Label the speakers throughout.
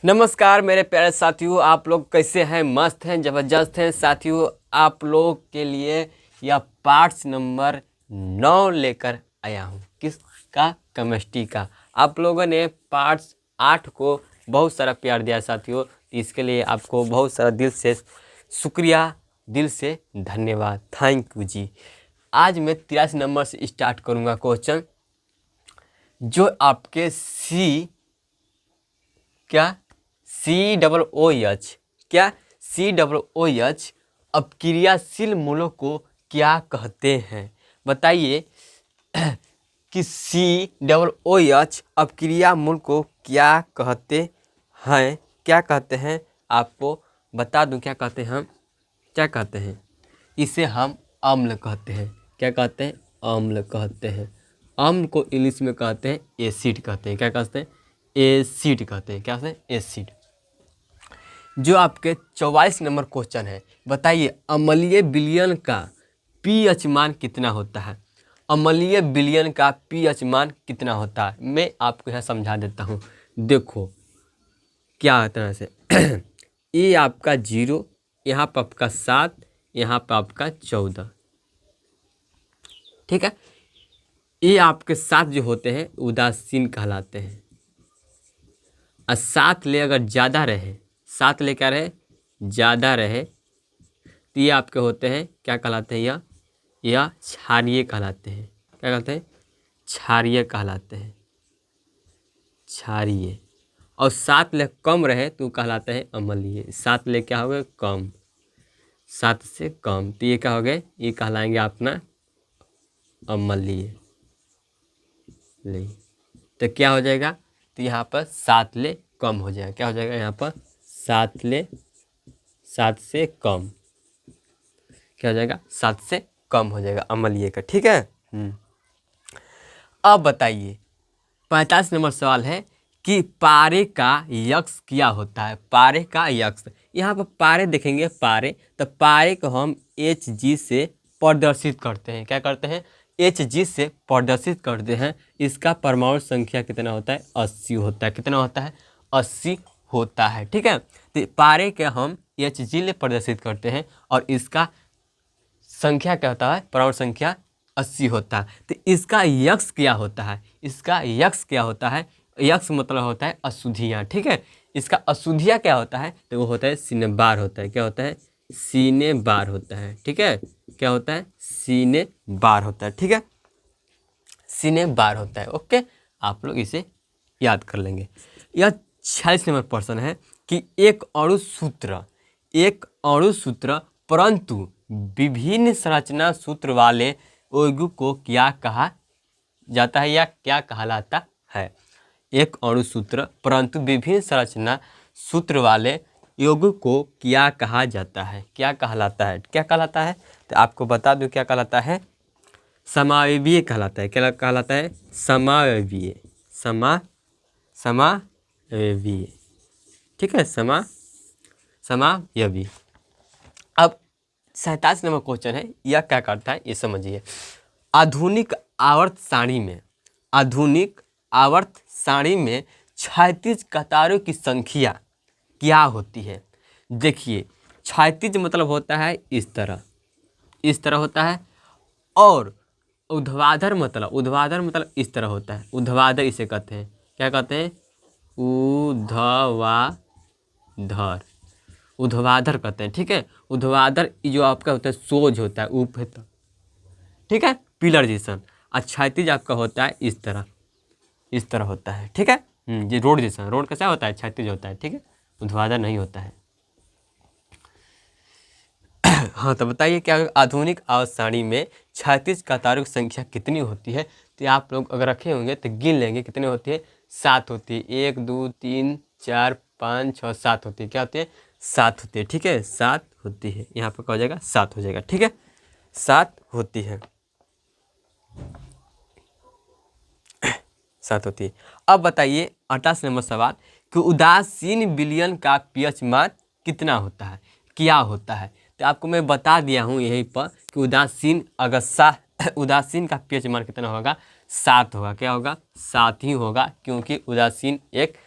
Speaker 1: नमस्कार मेरे प्यारे साथियों, आप लोग कैसे हैं? मस्त हैं, ज़बरदस्त हैं। साथियों, आप लोग के लिए यह पार्ट्स नंबर 9 लेकर आया हूं। किसका? केमिस्ट्री का। आप लोगों ने पार्ट्स 8 को बहुत सारा प्यार दिया साथियों, इसके लिए आपको बहुत सारा दिल से शुक्रिया, दिल से धन्यवाद, थैंक यू जी। आज मैं 83 नंबर से स्टार्ट करूँगा क्वेश्चन, जो आपके COOH अपक्रियाशील मूलों को क्या कहते हैं? बताइए कि COOH अपक्रिया मूल को क्या कहते हैं? क्या कहते हैं? आपको बता दूं क्या कहते हैं हम? क्या कहते हैं? इसे हम अम्ल कहते हैं। क्या कहते हैं? अम्ल कहते हैं। अम्ल को इंग्लिश में कहते हैं एसिड कहते हैं। क्या कहते हैं? एसिड कहते हैं। क्या कहते हैं? एसिड। जो आपके 44 नंबर क्वेश्चन है, बताइए अम्लीय विलयन का पीएच मान कितना होता है? अम्लीय विलयन का पीएच मान कितना होता है? मैं आपको यहाँ समझा देता हूँ। देखो क्या तरह से ये आपका 0, यहाँ पर आपका 7, यहाँ पर आपका 14, ठीक है। ये आपके 7 जो होते हैं उदासीन कहलाते हैं। और 7 ले अगर ज़्यादा रहे, 7 ले क्या रहे? ज़्यादा रहे, तो ये आपके होते हैं क्या कहलाते हैं? यह क्षारीय कहलाते हैं। क्या कहते हैं? क्षारीय कहलाते हैं। क्षारीय। और 7 ले कम रहे तो कहलाते हैं अम्लीय। 7 ले क्या हो गए? कम। 7 से कम, तो ये क्या हो गए? ये कहलाएंगे अपना अम्लीय। ले तो क्या हो जाएगा? तो यहाँ पर 7 ले कम हो जाएगा। क्या हो जाएगा? यहाँ पर 7 से कम। क्या हो जाएगा? 7 से कम हो जाएगा अम्लीय का, ठीक है। अब बताइए 45 नंबर सवाल है कि पारे का यक्स क्या होता है? पारे का यक्स, यहाँ पर पारे देखेंगे, पारे, तो पारे को हम Hg से प्रदर्शित करते हैं। क्या करते हैं? Hg से प्रदर्शित करते हैं। इसका परमाणु संख्या कितना होता है? 80 होता है। कितना होता है? 80 होता है, ठीक है। तो पारे के हम Hg ले प्रदर्शित करते हैं और इसका संख्या क्या होता है? परमाणु संख्या 80 होता है। तो इसका यक्स क्या होता है? इसका यक्स क्या होता है? यक्स मतलब होता है अशुद्धियाँ, ठीक है। इसका अशुद्धियाँ क्या होता है? तो वो होता है सीने बार होता है। क्या होता है? सीने बार होता है, ठीक है। क्या होता है? सीने बार होता है, ठीक है। सीने बार होता है, ओके। आप लोग इसे याद कर लेंगे। यह 46 नंबर प्रश्न है कि एक अणु सूत्र परंतु विभिन्न संरचना सूत्र वाले यौगिक को क्या कहा जाता है या क्या कहलाता है? एक अणु सूत्र परंतु विभिन्न संरचना सूत्र वाले यौगिक को क्या कहा जाता है? क्या कहलाता है? क्या कहलाता है? तो आपको बता दूं क्या कहलाता है? समावयवीय कहलाता है। क्या कहलाता है? समावयवीय। समावयवीय, ठीक है। समावयवी। अब 47 नंबर क्वेश्चन है, यह क्या करता है ये समझिए। आधुनिक आवर्त सारणी में क्षैतिज कतारों की संख्या क्या होती है? देखिए क्षैतिज मतलब होता है इस तरह होता है, और ऊर्ध्वाधर मतलब इस तरह होता है। ऊर्ध्वाधर इसे कहते हैं। क्या कहते हैं? ऊर्ध्वाधर कहते हैं, ठीक है। ऊर्ध्वाधर जो आपका होता है सोज होता है ऊपर, ठीक है, पिलर जैसा। और क्षैतिज आपका होता है इस तरह होता है, ठीक है। ये रोड जैसा, रोड कैसा होता है? क्षैतिज होता है, ठीक है, ऊर्ध्वाधर नहीं होता है। हाँ, तो बताइए क्या आधुनिक आवर्त सारणी में क्षैतिज कतारों की संख्या कितनी होती है? तो आप लोग अगर रखे होंगे तो गिन लेंगे कितनी होती है। 7 होती है। 1 2 3 4 5 6 7 होती है। क्या होती है? 7 होती है, ठीक है। 7 होती है। यहाँ पर क्या हो जाएगा? 7 हो जाएगा, ठीक है। 7 होती है। 7 होती है। अब बताइए 28 नंबर सवाल कि उदासीन विलयन का पीएच मान कितना होता है? क्या होता है? तो आपको मैं बता दिया हूँ यहीं पर कि उदासीन का पीएच मान कितना होगा? 7 होगा। क्या होगा? 7 ही होगा, क्योंकि उदासीन एक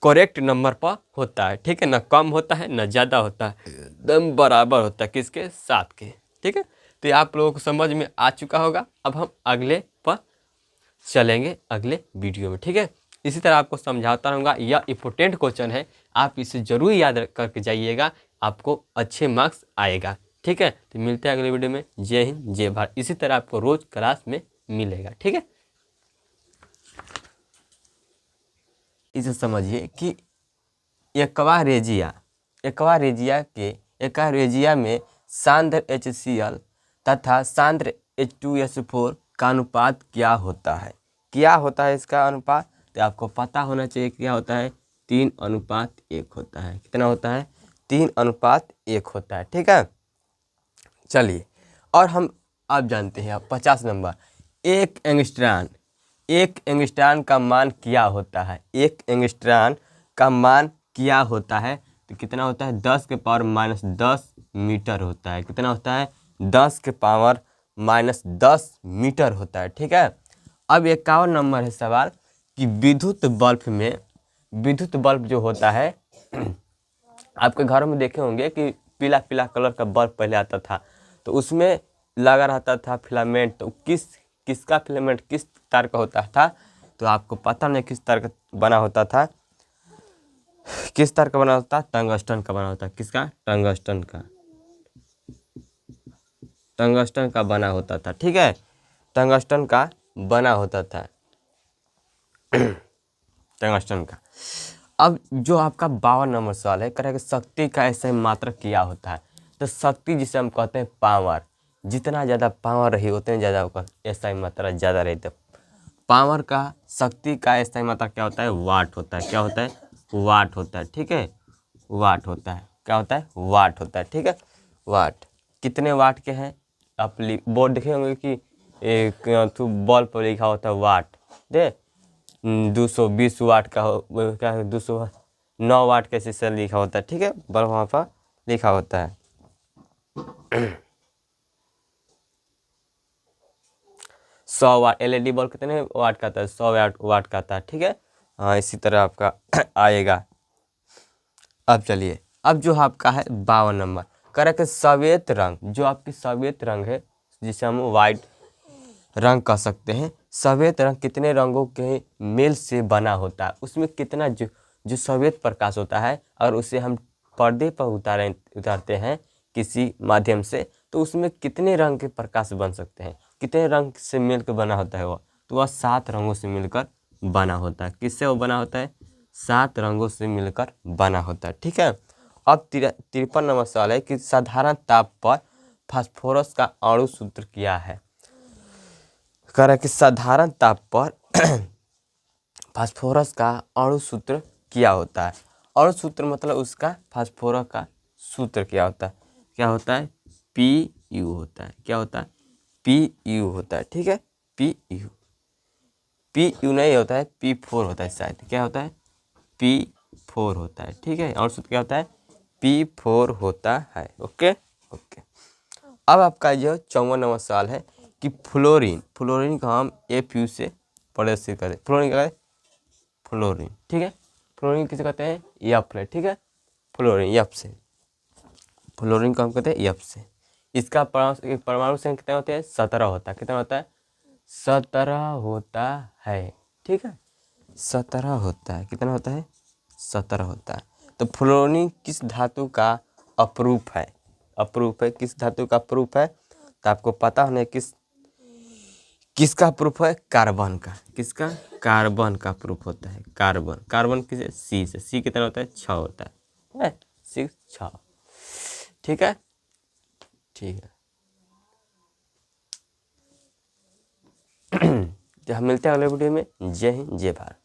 Speaker 1: करेक्ट नंबर पर होता है, ठीक है ना, कम होता है ना ज़्यादा होता है, एकदम बराबर होता है किसके साथ के, ठीक है। तो ये आप लोगों को समझ में आ चुका होगा। अब हम अगले पर चलेंगे अगले वीडियो में, ठीक है। इसी तरह आपको समझाता रहूँगा, यह इम्पोर्टेंट क्वेश्चन है, आप इसे ज़रूर याद करके जाइएगा, आपको अच्छे मार्क्स आएगा, ठीक है। तो मिलते हैं अगले वीडियो में। जय हिंद जय भारत। इसी तरह आपको रोज़ क्लास में मिलेगा, ठीक है। इसे समझिए कि एक्वा रेजिया में सांद्र HCl तथा सांद्र H2SO4 का अनुपात क्या होता है? क्या होता है इसका अनुपात? तो आपको पता होना चाहिए क्या होता है, 3:1 होता है। कितना होता है? 3:1 होता है, ठीक है। चलिए, और हम अब जानते हैं अब 50 नंबर, एक एंगस्ट्रॉन का मान क्या होता है? एक एंगस्ट्रॉन का मान क्या होता है? तो कितना होता है? 10⁻⁻10 मीटर होता है। कितना होता है? 10⁻⁻10 मीटर होता है, ठीक है। अब 51 नंबर है सवाल कि विद्युत बल्ब जो होता है आपके घरों में देखे होंगे कि पीला पीला कलर का बल्ब पहले आता था, तो उसमें लगा रहता था फिलामेंट। तो किसका फिलामेंट किस तार का होता था? तो आपको पता नहीं किस तार का बना होता था, किस तार का बना होता? टंगस्टन का बना होता। किसका? टंगस्टन का बना होता था, ठीक है। टंगस्टन का बना होता था टंगस्टन का। अब जो आपका 52 नंबर सवाल है, कह रहा है कि शक्ति का ऐसा मात्रक क्या होता है? तो शक्ति जिसे हम कहते हैं पावर, जितना ज़्यादा पावर रही उतने ज़्यादा ऐसा मात्रा ज़्यादा रहती है। पावर का, शक्ति का ऐसा मात्रा क्या होता है? वाट होता है। क्या होता है? वाट होता है, ठीक है। वाट होता है। क्या होता है? वाट होता है, ठीक है। वाट कितने वाट के हैं? आप बोर्ड देखे होंगे कि एक बॉल पर लिखा होता है वाट, दे 220 वाट का क्या है, 209 वाट कैसे से लिखा होता है, ठीक है। बल्ब वहाँ पर लिखा होता है 100 वाट। LED बल्ब कितने वाट का आता है? 100 वाट का आता है, ठीक है। हाँ, इसी तरह आपका आएगा। अब चलिए, अब जो आपका है 52 नंबर, कह रहा है कि सफेद रंग, जो आपकी सफेद रंग है जिसे हम वाइट रंग कह सकते हैं, सफेद रंग कितने रंगों के मेल से बना होता है? उसमें कितना जो सफेद प्रकाश होता है और उसे हम पर्दे पर उतारते हैं किसी माध्यम से, तो उसमें कितने रंग के प्रकाश बन सकते हैं? कितने रंग से मिलकर बना होता है वो? तो वह 7 रंगों से मिलकर बना होता है। किससे वो बना होता है? 7 रंगों से मिलकर बना होता है, ठीक है। अब 53 नंबर सवाल है कि साधारण ताप पर फास्फोरस का अणु सूत्र क्या है? कह रहा है कि साधारण ताप पर फास्फोरस का अणु सूत्र क्या होता है? अणु सूत्र मतलब उसका फास्फोरस का सूत्र क्या होता है? क्या होता है? Pu होता है। क्या होता है? Pu होता है, ठीक है। Pu नहीं होता है, P4 होता है शायद। क्या होता है? P4 होता है, ठीक है। अणु सूत्र क्या होता है? P4 होता है, ओके ओके। अब आपका जो 54 नंबर सवाल है कि फ्लोरीन को हम Fu से प्रदर्शित करें। फ्लोरीन क्या है? फ्लोरीन, ठीक है। फ्लोरीन किसे कहते हैं? F, ठीक है। फ्लोरीन F से, फ्लोरीन को हम कहते हैं F से। इसका परमाणु संख्या कितना होता है? 17 होता है। कितना होता है? 17 होता है, ठीक है। 17 होता है। कितना होता है? 17 होता है। तो फ्लोरीन किस धातु का अपरूप है? किस धातु का अपरूप है? तो आपको पता होना है किसका प्रूफ है? कार्बन का। किसका? कार्बन का प्रूफ होता है। कार्बन किसे? सी से। सी कितना होता है? 6 होता है 6, ठीक है। ठीक है तो हम मिलते हैं अगले वीडियो में। जय हिंद जय भारत।